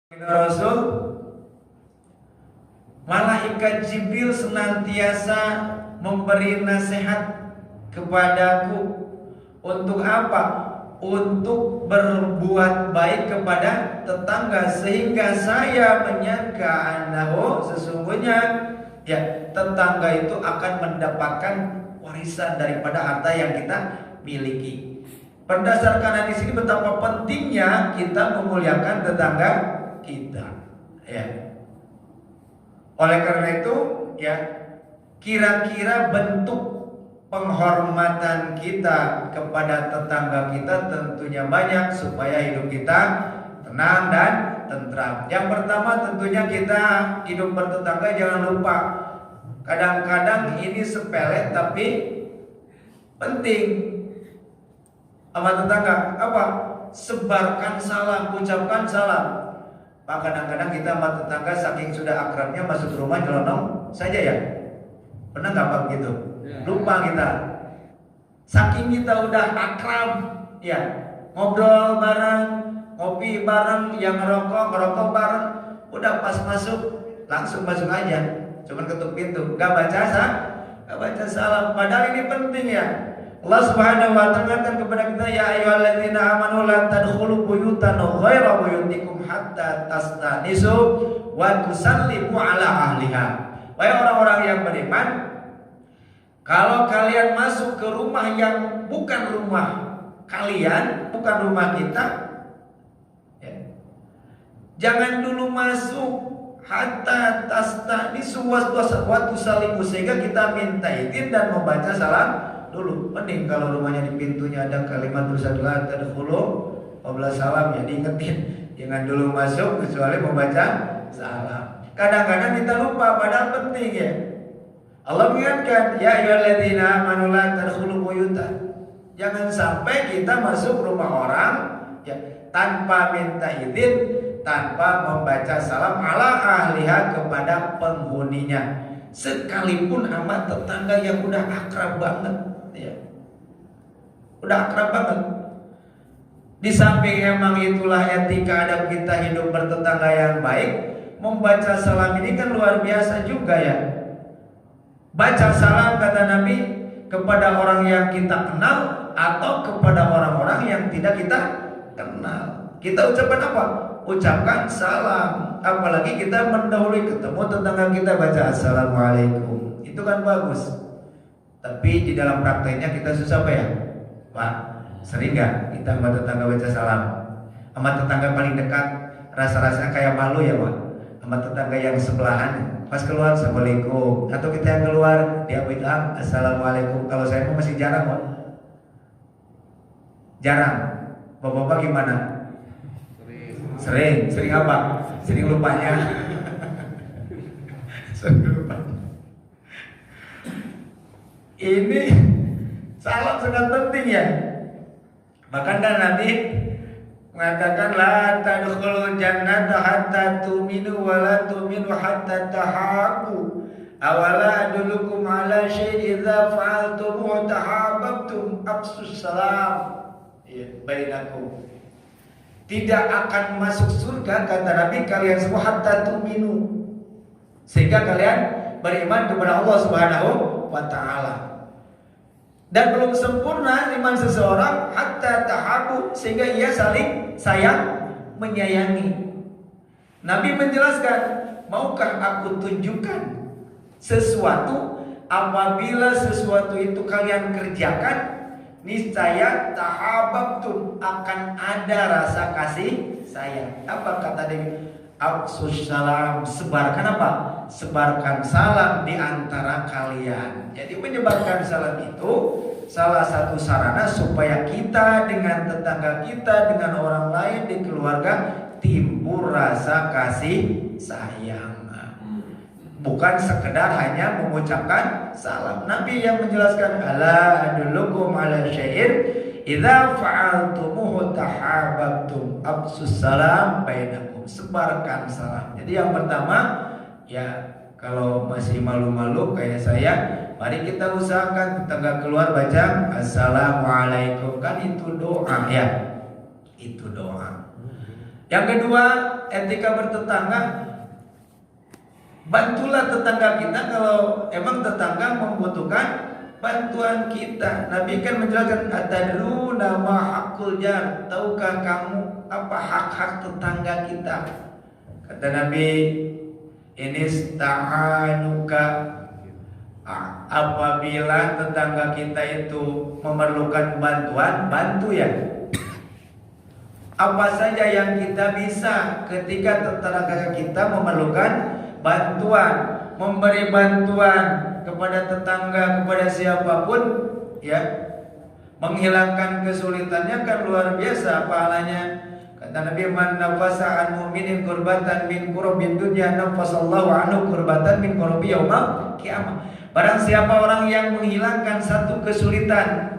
Rasul, malaikat Jibril senantiasa memberi nasihat kepadaku. Untuk apa? Untuk berbuat baik kepada tetangga, sehingga saya menyangka annahu, sesungguhnya ya tetangga itu akan mendapatkan warisan daripada harta yang kita miliki. Berdasarkan hadis ini betapa pentingnya kita memuliakan tetangga kita, ya. Oleh karena itu, ya, kira-kira bentuk penghormatan kita kepada tetangga kita tentunya banyak supaya hidup kita tenang dan tentram. Yang pertama tentunya kita hidup bertetangga jangan lupa. Kadang-kadang ini sepele tapi penting. Sama tetangga apa? Sebarkan salam, ucapkan salam. Pak, kadang-kadang kita sama tetangga saking sudah akrabnya masuk rumah nyelonong saja ya. Pernah nggak Pak gitu? Lupa kita. Saking kita udah akrab, ya, ngobrol bareng, ngopi bareng, yang ngerokok bareng, udah pas masuk langsung masuk aja. Cuman ketuk pintu, nggak baca salam. Padahal ini penting ya. Allah Subhanahu wa ta'ala katakan kepada kita, ya ayyuhalladzina amanu la tadkhulu buyutan ghaira buyutikum hatta tastanisu wa tusallimu ala ahliha. Wahai orang-orang yang beriman, kalau kalian masuk ke rumah yang bukan rumah kalian, bukan rumah kita, ya, jangan dulu masuk hatta tastanisu wa tusallimu, sehingga kita minta izin dan membaca salam dulu. Mending kalau rumahnya di pintunya ada kalimat la tadkhulu qabla salam, ya diingetin jangan dulu masuk kecuali membaca salam. Kadang-kadang kita lupa padahal penting ya. Allah mengingatkan, ya ayyuhalladzina amanu la tadkhulu buyutan. Jangan sampai kita masuk rumah orang ya tanpa minta izin, tanpa membaca salam ala ahliha, kepada penghuninya. Sekalipun sama tetangga yang udah akrab banget, ya. Udah akrab banget. Di samping emang itulah etika adab kita hidup bertetangga yang baik, membaca salam ini kan luar biasa juga ya. Baca salam kata Nabi kepada orang yang kita kenal atau kepada orang-orang yang tidak kita kenal. Kita ucapkan apa? Ucapkan salam. Apalagi kita mendahului ketemu tetangga kita baca assalamualaikum. Itu kan bagus. Tapi di dalam prakteknya kita susah apa ya? Pak, sering gak kita sama tetangga baca salam? Sama tetangga paling dekat rasa-rasanya kayak malu ya Pak. Sama tetangga yang sebelahan pas keluar assalamualaikum, atau kita yang keluar dia bilang assalamualaikum. Kalau saya masih jarang Pak. Jarang. Bapak-bapak gimana? Sering apa? Sering lupanya. Sering lupa. Ini salam sangat penting ya. Bahkan kan Nabi mengatakan la tadkhulul jannata hatta tu'minu wa la tu'minu hatta tahabbu. Awala adullukum ala syai'in idza fa'altum tahabbtum afsus salam. Ya, bainakum. Tidak akan masuk surga kata Nabi kalian semua hatta tu'minu, sehingga kalian beriman kepada Allah Subhanahu wa ta'ala. Dan belum sempurna iman seseorang hatta tahabu, sehingga ia saling sayang menyayangi. Nabi menjelaskan, maukah aku tunjukkan sesuatu, apabila sesuatu itu kalian kerjakan niscaya tahabbtum, akan ada rasa kasih sayang. Apa kata dia? Afsus salam, sebarkan apa? Sebarkan salam di antara kalian. Jadi menyebarkan salam itu salah satu sarana supaya kita dengan tetangga kita, dengan orang lain di keluarga timbul rasa kasih sayang. Bukan sekedar hanya mengucapkan salam. Nabi yang menjelaskan, ala adullukum ala syai'in idza fa'altumuhu tahabbtum afsus salam bainakum. Sebarkan salam. Jadi yang pertama ya, kalau masih malu-malu kayak saya, mari kita usahakan tetangga keluar baca assalamualaikum. Kan itu doa ya. Itu doa. Yang kedua, etika bertetangga, bantulah tetangga kita kalau emang tetangga membutuhkan bantuan kita. Nabi kan menjelaskan, atadruna ma haqqul jar, tahukah kamu apa hak-hak tetangga kita? Kata Nabi, ini sta'anuka, apabila tetangga kita itu memerlukan bantuan, bantu ya. Apa saja yang kita bisa ketika tetangga kita memerlukan bantuan, memberi bantuan kepada tetangga, kepada siapapun, ya, menghilangkan kesulitannya kan luar biasa pahalanya. Kata Nabi, man nafasa an mu'minin kurbatan min kurubid dunya nafasallahu anhu kurbatan min kurubi yaumal qiyamah. Barang siapa orang yang menghilangkan satu kesulitan,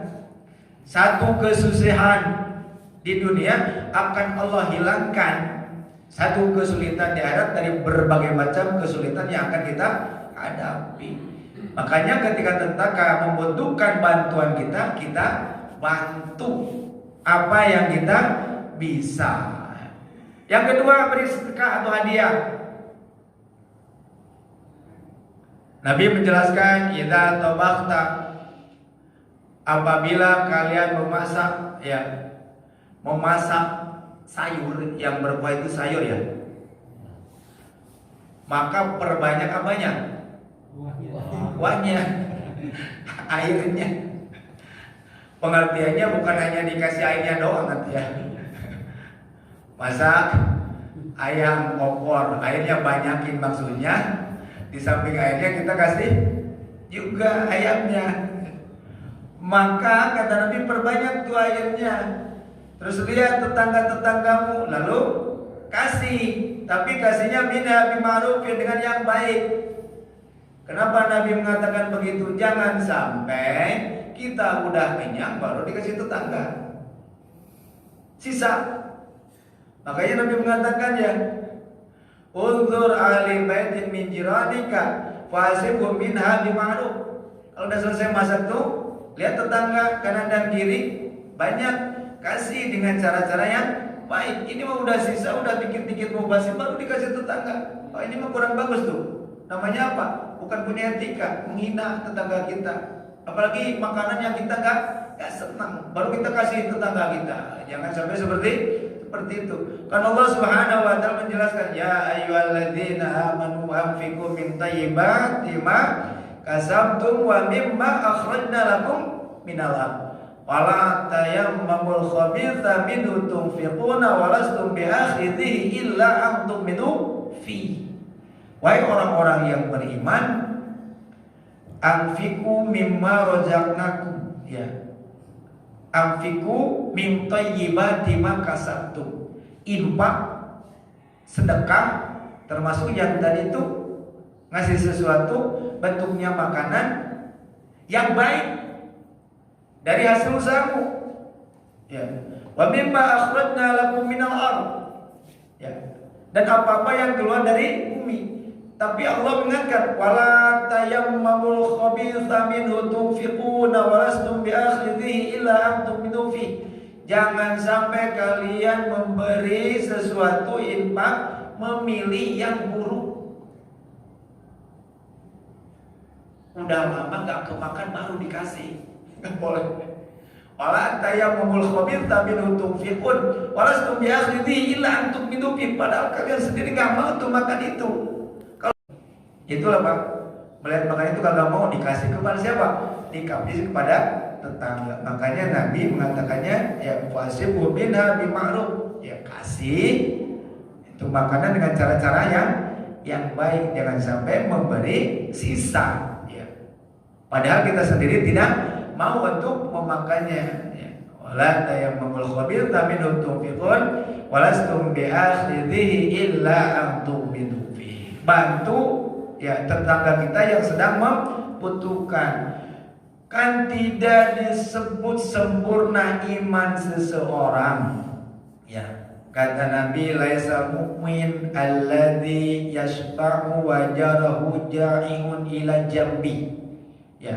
satu kesusahan di dunia, akan Allah hilangkan satu kesulitan di akhirat dari berbagai macam kesulitan yang akan kita hadapi. Makanya ketika tetangga membutuhkan bantuan kita, kita bantu apa yang kita bisa. Yang kedua, beri sedekah atau hadiah. Nabi menjelaskan, idza tabakhta, apabila kalian memasak, ya, memasak sayur yang berkuah itu sayur ya, maka perbanyak apanya? Kuahnya, airnya. Pengertiannya bukan hanya dikasih airnya doang nanti ya. Masak ayam opor, airnya banyakin maksudnya. Di samping airnya kita kasih juga ayamnya. Maka kata Nabi, perbanyak tuh airnya. Terus lihat tetangga-tetanggamu, lalu kasih, tapi kasihnya minha bima'ruf, dengan yang baik. Kenapa Nabi mengatakan begitu? Jangan sampai kita udah kenyang baru dikasih tetangga sisa. Makanya Nabi mengatakan, ya, unzur ahli baitin min jiranika fasibhum minha bima'ruf. Kalau udah selesai masak tuh, lihat tetangga kanan dan kiri, banyak, kasih dengan cara-cara yang baik. Ini mah udah sisa, udah dikit-dikit mau basi, baru dikasih tetangga. Oh, ini mah kurang bagus tuh. Namanya apa? Bukan punya etika, menghina tetangga kita. Apalagi makanan yang kita gak senang, baru kita kasih tetangga kita. Jangan sampai seperti itu. Kan Allah Subhanahu wa taala menjelaskan, ya ayyuhalladzina amanu anfiqu min thayyibati ma kasabtum wa mimma akhrajna lakum minal ardh. Wala tayammamul khabitha minhu tunfiquna walastum biakhidhihi illa an tu'minu fi. Wahai orang-orang yang beriman, anfiqu mimma razaqnakum, ya. Anfiqu min thayyibati ma kasabtum. Infak, sedekah, termasuk yang tadi itu ngasih sesuatu bentuknya makanan yang baik dari hasil usahamu, ya. Wa mimma akhrajna lakum minal ardh, ya. Dan apa-apa yang keluar dari bumi. Tapi Allah mengingatkan, wala tayammamul khabitha minhu tunfiquna walastum biakhidhihi illa an tu'minu fi. Jangan sampai kalian memberi sesuatu infak memilih yang buruk. Udah lama gak kemakan baru dikasih. Enggak boleh. Wala tayammamul khabitha minhu tunfiqun walastum biakhidhihi illa an tu'minu fi. Padahal kalian sendiri gak mau tuh makan itu. Itulah Pak, melihat makanan itu kagak mau dikasih kepada siapa? Dikasih kepada tetangga. Makanya Nabi mengatakannya, ya fasibhu minha bima'ruf, ya kasih itu makanan dengan cara-cara yang baik, jangan sampai memberi sisa, ya. Padahal kita sendiri tidak mau untuk memakannya, ya. Wala tayammamul khabitha minhu tunfiqun walastum biakhidhihi illa an tu'minu fi. Bantu, ya, tetangga kita yang sedang membutuhkan. Kan tidak disebut sempurna iman seseorang, ya. Kata Nabi, laisa mu'min alladzi yashfa'u wa jarahu ja'iun ila jambi, ya.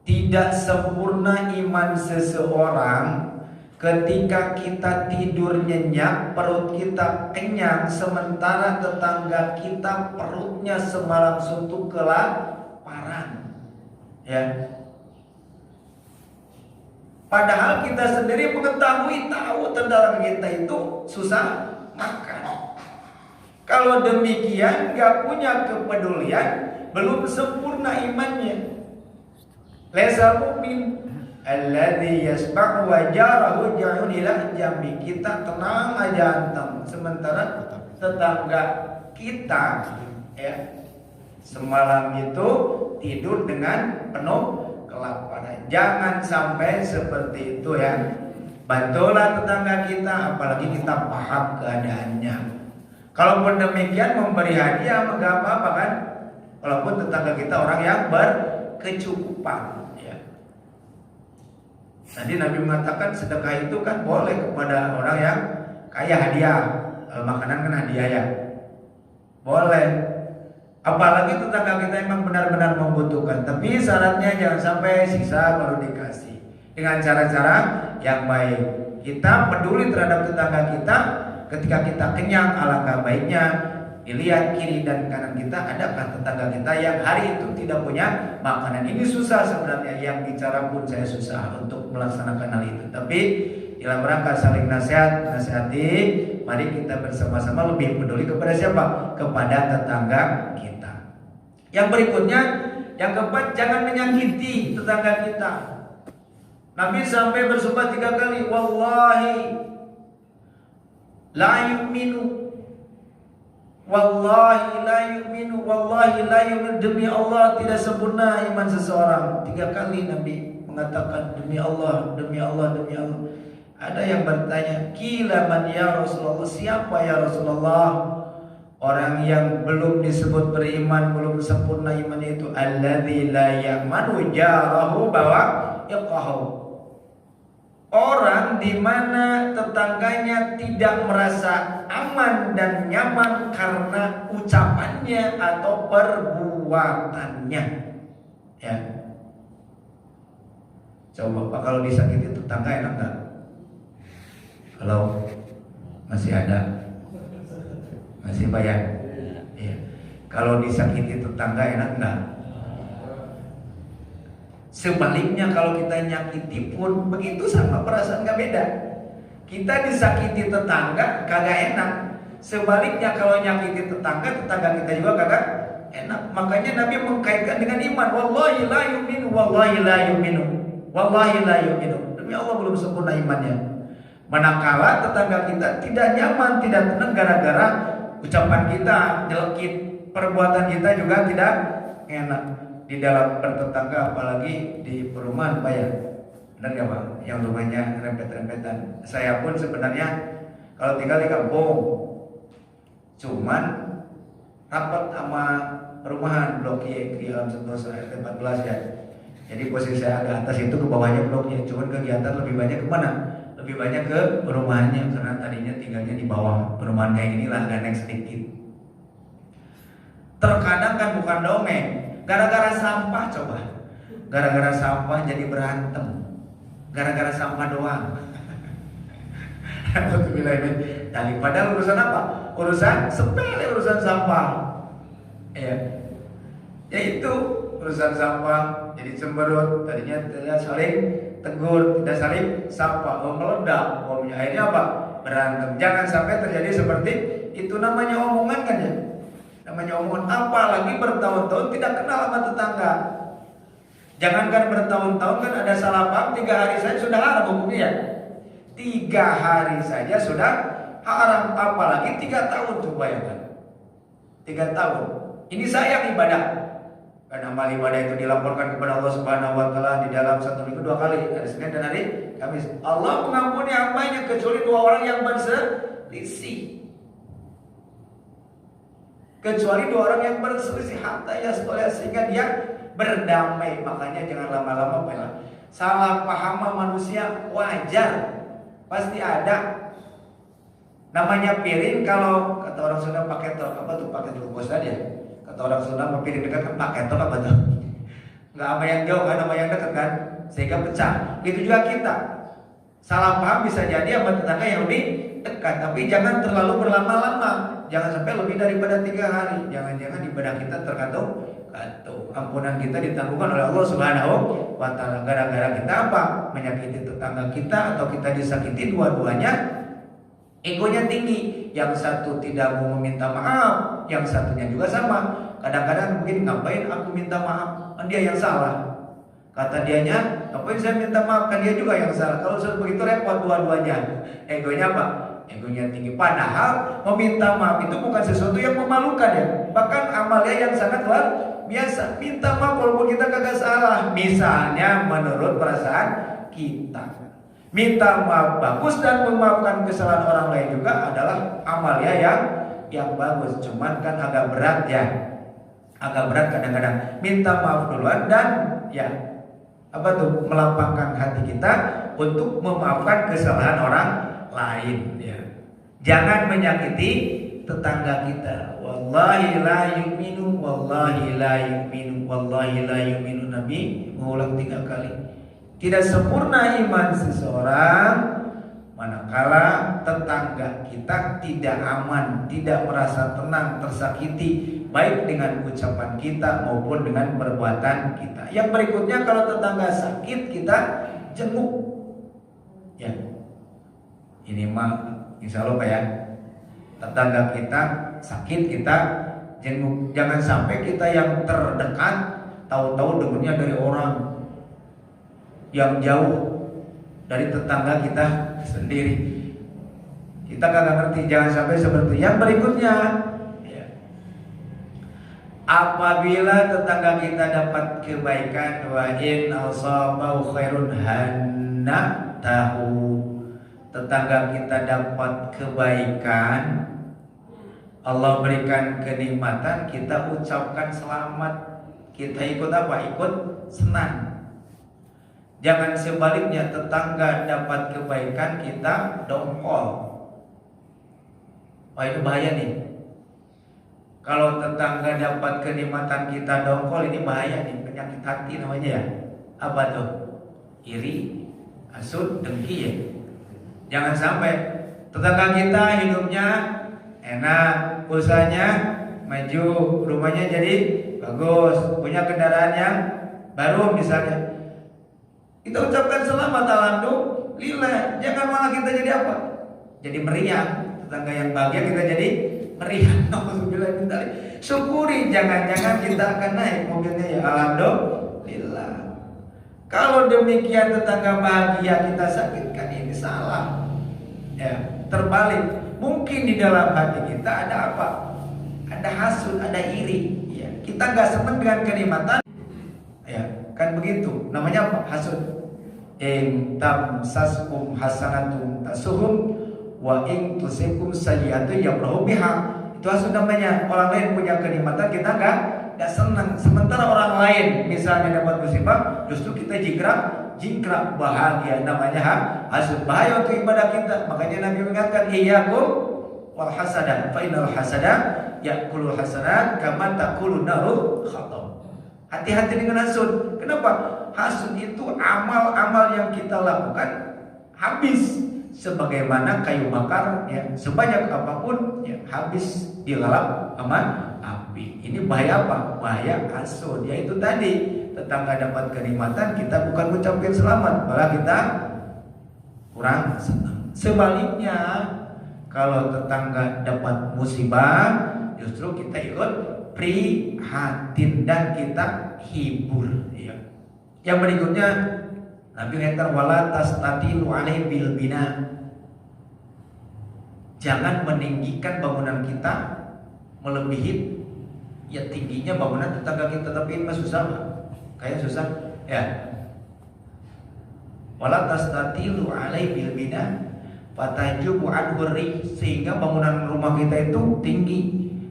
Tidak sempurna iman seseorang Ketika kita tidur nyenyak, perut kita kenyang, sementara tetangga kita perutnya semalam suntuk kelaparan. Ya. Padahal kita sendiri mengetahui, tahu tetangga kita itu susah makan. Kalau demikian gak punya kepedulian, belum sempurna imannya. Laisa mu'min alladzi yasba'u wa jarahu ja'un ila jambi. Kita tenang aja antam, sementara tetangga kita ya semalam itu tidur dengan penuh kelaparan. Jangan sampai seperti itu ya. Bantulah tetangga kita, apalagi kita paham keadaannya. Kalaupun demikian memberi hadiah enggak apa-apa kan? Walaupun tetangga kita orang yang berkecukupan. Tadi Nabi mengatakan sedekah itu kan boleh kepada orang yang kaya hadiah. Makanan kan hadiah ya. Boleh. Apalagi tetangga kita memang benar-benar membutuhkan. Tapi syaratnya jangan sampai sisa baru dikasih. Dengan cara-cara yang baik. Kita peduli terhadap tetangga kita. Ketika kita kenyang, alangkah baiknya dilihat kiri dan kanan kita, adakah tetangga kita yang hari itu tidak punya makanan. Ini susah sebenarnya, yang bicara pun saya susah untuk melaksanakan hal itu. Tapi dalam rangka saling nasihati, mari kita bersama-sama lebih peduli kepada siapa? Kepada tetangga kita. Yang berikutnya, yang keempat, jangan menyakiti tetangga kita. Nabi sampai bersumpah 3 kali, wallahi la yu'minu, wallahi la yu'minu, wallahi la yu'minu, demi Allah tidak sempurna iman seseorang. 3 kali Nabi mengatakan demi Allah, demi Allah, demi Allah. Ada yang bertanya, kila man ya Rasulullah, siapa ya Rasulullah? Orang yang belum disebut beriman, belum sempurna imannya itu, alladzi la ya'manu jarahu bawa yaqahu. Orang di mana tetangganya tidak merasa aman dan nyaman karena ucapannya atau perbuatannya. Ya. Coba Pak, kalau disakiti tetangga enak nggak? Kalau masih ada, masih bayar. Ya. Kalau disakiti tetangga enak nggak? Sebaliknya kalau kita nyakiti pun begitu sama, perasaan gak beda. Kita disakiti tetangga kagak enak. Sebaliknya kalau nyakiti tetangga, tetangga kita juga kagak enak. Makanya Nabi mengkaitkan dengan iman. Wallahi la yu'minu, wallahi la yu'minu, wallahi la yu'minu. Demi Allah belum sempurna imannya. Manakala tetangga kita tidak nyaman, tidak tenang gara-gara ucapan kita nyelekit, perbuatan kita juga tidak enak. Di dalam bertetangga, apalagi di perumahan Pak ya, benar gak Pak? Yang rumahnya rempet-rempetan. Saya pun sebenarnya kalau tinggal di kampung, cuman rapat sama perumahan Blok Y di Alam Sentosa RT 14 ya. Jadi posisi saya agak atas, itu ke bawahnya bloknya. Cuman kegiatan lebih banyak kemana? Lebih banyak ke perumahannya, karena tadinya tinggalnya di bawah. Perumahan kayak inilah, agak naik sedikit. Terkadang kan bukan dongeng, gara-gara sampah coba. Gara-gara sampah jadi berantem. Gara-gara sampah doang. Tadi padahal urusan apa? Urusan sepele, urusan sampah. Ya. Yaitu urusan sampah jadi cemberut. Tadinya tidak saling tegur, tidak saling sapa, meledak. Akhirnya apa? Berantem. Jangan sampai terjadi seperti itu. Namanya omongan kan ya. Namanya omongan, apalagi bertahun-tahun tidak kenal sama tetangga. Jangankan bertahun-tahun, kan ada salah paham 3 hari saja sudah haram hukumnya ya. 3 hari saja sudah haram, apalagi 3 tahun. Coba ya kan, 3 tahun. Ini sayang ibadah. Karena amal ibadah itu dilaporkan kepada Allah Subhanahu wa taala di dalam 1 minggu 2 kali, hari Senin dan hari Kamis. Allah mengampuni hambanya kecuali 2 orang yang berselisih. Kecuali 2 orang yang berselisih, hatta ya sehingga dia berdamai. Makanya jangan lama-lama bela. Salah paham manusia wajar, pasti ada. Namanya piring, kalau kata orang Sunda pakai tok, apa tuh, pakai dulu bos aja. Kata orang Sunda piring dekat kan pakai tok, apa tuh? Nggak sama yang jauh kan, sama yang dekat kan, sehingga pecah. Gitu juga kita. Salah paham bisa jadi sama tetangga yang lebih dekat, tapi jangan terlalu berlama-lama. Jangan sampai lebih daripada 3 hari. Jangan-jangan ibadah kita tergantung ampunan kita ditangguhkan oleh Allah Subhanahu wa taala. Gara-gara kita apa? Menyakiti tetangga kita atau kita disakiti, dua-duanya egonya tinggi. Yang satu tidak mau meminta maaf, yang satunya juga sama. Kadang-kadang mungkin ngapain aku minta maaf? Kan dia yang salah. Kata dianya, ngapain saya minta maaf? Kan dia juga yang salah. Kalau sudah begitu repot dua-duanya. Egonya apa? Egonya tinggi. Padahal meminta maaf itu bukan sesuatu yang memalukan ya. Bahkan amalnya yang sangat luar biasa. Minta maaf walaupun kita kagak salah. Misalnya menurut perasaan kita. Minta maaf bagus dan memaafkan kesalahan orang lain juga adalah amalnya yang bagus. Cuman kan agak berat ya. Agak berat kadang-kadang. Minta maaf duluan dan ya apa tuh, melapangkan hati kita untuk memaafkan kesalahan orang lain ya. Jangan menyakiti tetangga kita. Wallahi la yu'minu, wallahi la yu'minu, wallahi la yu'minu. Nabi mengulang 3 kali. Tidak sempurna iman seseorang manakala tetangga kita tidak aman, tidak merasa tenang, tersakiti, baik dengan ucapan kita maupun dengan perbuatan kita. Yang berikutnya, kalau tetangga sakit kita jenguk ya. Ini mah insya Allah Pak ya, tetangga kita sakit kita jenguk. Jangan sampai kita yang terdekat tahu-tahu dengannya dari orang yang jauh, dari tetangga kita sendiri. Kita kagak ngerti, jangan sampai seperti itu. Yang berikutnya, apabila tetangga kita dapat kebaikan, wa in asabahu khairun hanna tahu. Tetangga kita dapat kebaikan, Allah berikan kenikmatan, kita ucapkan selamat. Kita ikut apa? Ikut senang. Jangan sebaliknya, tetangga dapat kebaikan kita dongkol. Wah, itu bahaya nih. Kalau tetangga dapat kenikmatan kita dongkol, ini bahaya nih, penyakit hati namanya ya. Apa tuh? Iri, hasud, dengki ya. Jangan sampai tetangga kita hidupnya enak, usahanya maju, rumahnya jadi bagus, punya kendaraan yang baru misalnya. Kita ucapkan selamat, alhamdulillah. Jangan malah kita jadi apa? Jadi meriah. Tetangga yang bahagia kita jadi meriah. Alhamdulillah. Syukuri, jangan-jangan kita akan naik mobilnya ya, alhamdulillah. Kalau demikian tetangga bahagia kita sakitkan, ini salah. Ya, terbalik. Mungkin di dalam hati kita ada apa? Ada hasud, ada iri. Ya, kita nggak senang dengan kenikmatan. Ya, kan begitu. Namanya apa? Hasud. In tamsaskum hasanatun tasuhum wa in tusikum sayyi'atun yabrahu biha. Itu hasud namanya. Orang lain punya kenikmatan, kita enggak senang. Sementara orang lain misalnya dapat musibah, justru kita jingkrak bahagia. Namanya hasud. Bahaya untuk ibadah kita. Makanya Nabi mengatakan, iyyakum wal hasada fa innal hasada ya'kulul hasanat kama ta'kulun naru khatam. Hati-hati dengan hasud. Kenapa? Hasud itu amal-amal yang kita lakukan habis sebagaimana kayu bakar ya, sebanyak apapun ya, habis dilalap sama api. Ini bahaya apa? Bahaya hasud. Yaitu tadi, tetangga dapat kenikmatan, kita bukan mengucapkan selamat, malah kita kurang senang. Sebaliknya, kalau tetangga dapat musibah, justru kita ikut prihatin dan kita hibur ya. Yang berikutnya, Nabi mengatakan wala tastatilu alaihi bil bina. Jangan meninggikan bangunan kita melebihi ya tingginya bangunan tetangga kita. Tapi ini susah, kayak susah ya. Wala tastatilu alaihi bil bina fatajubu anhu rih, sehingga bangunan rumah kita itu tinggi,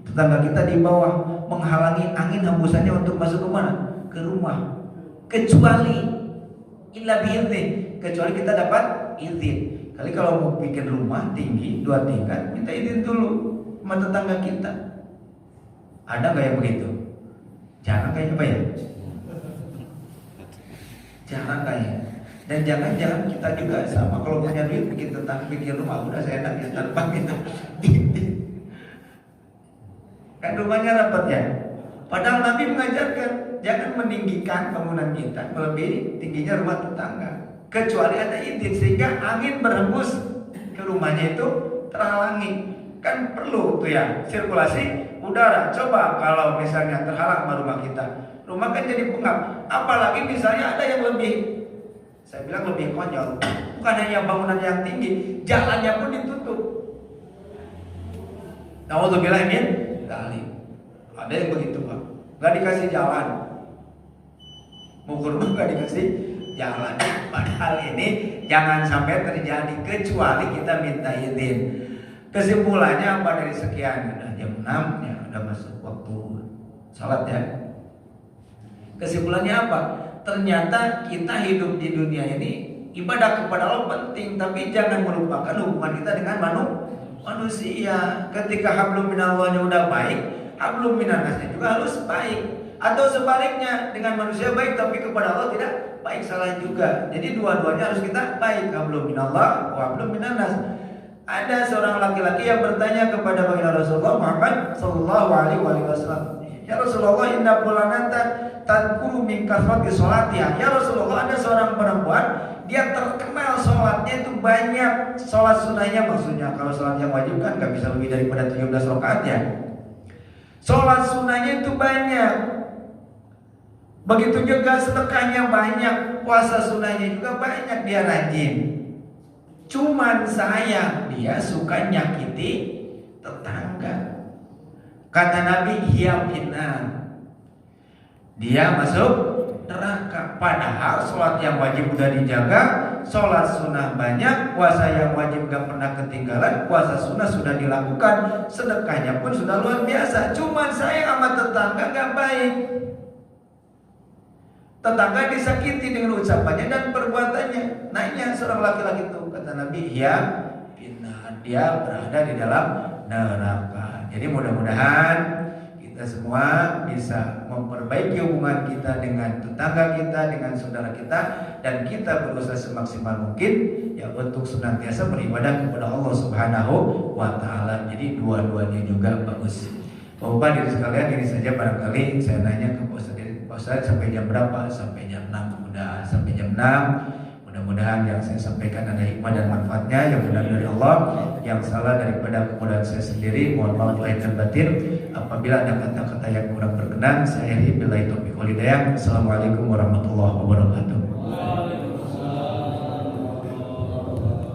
tetangga kita di bawah, menghalangi angin hembusannya untuk masuk ke mana? Ke rumah. Kecuali illa biidzin, kecuali kita dapat izin. Kali kalau mau bikin rumah tinggi 2 tingkat, minta izin dulu sama tetangga kita. Ada nggak yang begitu? Jarang kayaknya Pak ya? Jarang kayaknya. Dan jangan kita juga sama, kalau punya duit bikin rumah udah saya enak ya tanpa kita kan rumahnya rapat ya. Padahal Nabi mengajarkan jangan meninggikan bangunan kita melebihi tingginya rumah tetangga, kecuali ada izin sehingga angin berhembus ke rumahnya itu terhalangi. Kan perlu tuh ya sirkulasi udara. Coba kalau misalnya terhalang sama rumah kita, rumah kan jadi pengap. Apalagi misalnya ada yang lebih, saya bilang lebih konyol, bukan hanya bangunan yang tinggi, jalannya pun ditutup. Nauzubillah min dzalik. Ada yang begitu Pak, nggak dikasih jalan, mau ke rumah nggak dikasih jalan. Padahal ini jangan sampai terjadi kecuali kita minta izin. Kesimpulannya apa dari sekian? Udah jam 6 ya, udah masuk waktu salat ya. Kesimpulannya apa? Ternyata kita hidup di dunia ini ibadah kepada Allah penting, tapi jangan melupakan hubungan kita dengan manusia. Ketika hablum minallahnya udah baik, hablum minannasnya juga harus baik. Atau sebaliknya, dengan manusia baik tapi kepada Allah tidak baik, salah juga. Jadi dua-duanya harus kita baik, hablum minallah wa hablum minannas. Ada seorang laki-laki yang bertanya kepada baginda Rasulullah Muhammad sallallahu alaihi wasallam, "Ya Rasulullah, inna fulanata tadkuru min kasrati sholatiha." Ya Rasulullah, ada seorang perempuan, dia terkenal sholatnya itu banyak. Sholat sunnahnya maksudnya, kalau sholat yang wajib kan gak bisa lebih daripada 17 rakaat ya. Sholat sunnahnya itu banyak. Begitu juga sedekahnya banyak, puasa sunnahnya juga banyak, dia rajin. Cuman sayang dia suka nyakiti tetangga. Kata Nabi, hiya finnar, dia masuk neraka. Padahal sholat yang wajib udah dijaga, sholat sunnah banyak, puasa yang wajib gak pernah ketinggalan, puasa sunnah sudah dilakukan, sedekahnya pun sudah luar biasa. Cuman saya sama tetangga gak baik. Tetangga disakiti dengan ucapannya dan perbuatannya. Nanya seorang laki-laki itu, kata Nabi, ya finnar, dia berada di dalam neraka. Jadi mudah-mudahan kita semua bisa memperbaiki hubungan kita dengan tetangga kita, dengan saudara kita, dan kita berusaha semaksimal mungkin ya untuk senantiasa beribadah kepada Allah Subhanahu wa taala. Jadi dua-duanya juga bagus. Bapak diri sekalian, ini saja barangkali saya nanya ke Pak Ustaz sampai jam berapa? Sampai jam 6. Udah sampai jam 6. Mudah-mudahan yang saya sampaikan ada hikmah dan manfaatnya, yang benar dari Allah, yang salah daripada kebodohan saya sendiri. Mohon maaf lahir dan batin. Apabila ada kata-kata yang kurang berkenan, saya akhiri billahi taufiq wal hidayah. Assalamualaikum warahmatullahi wabarakatuh.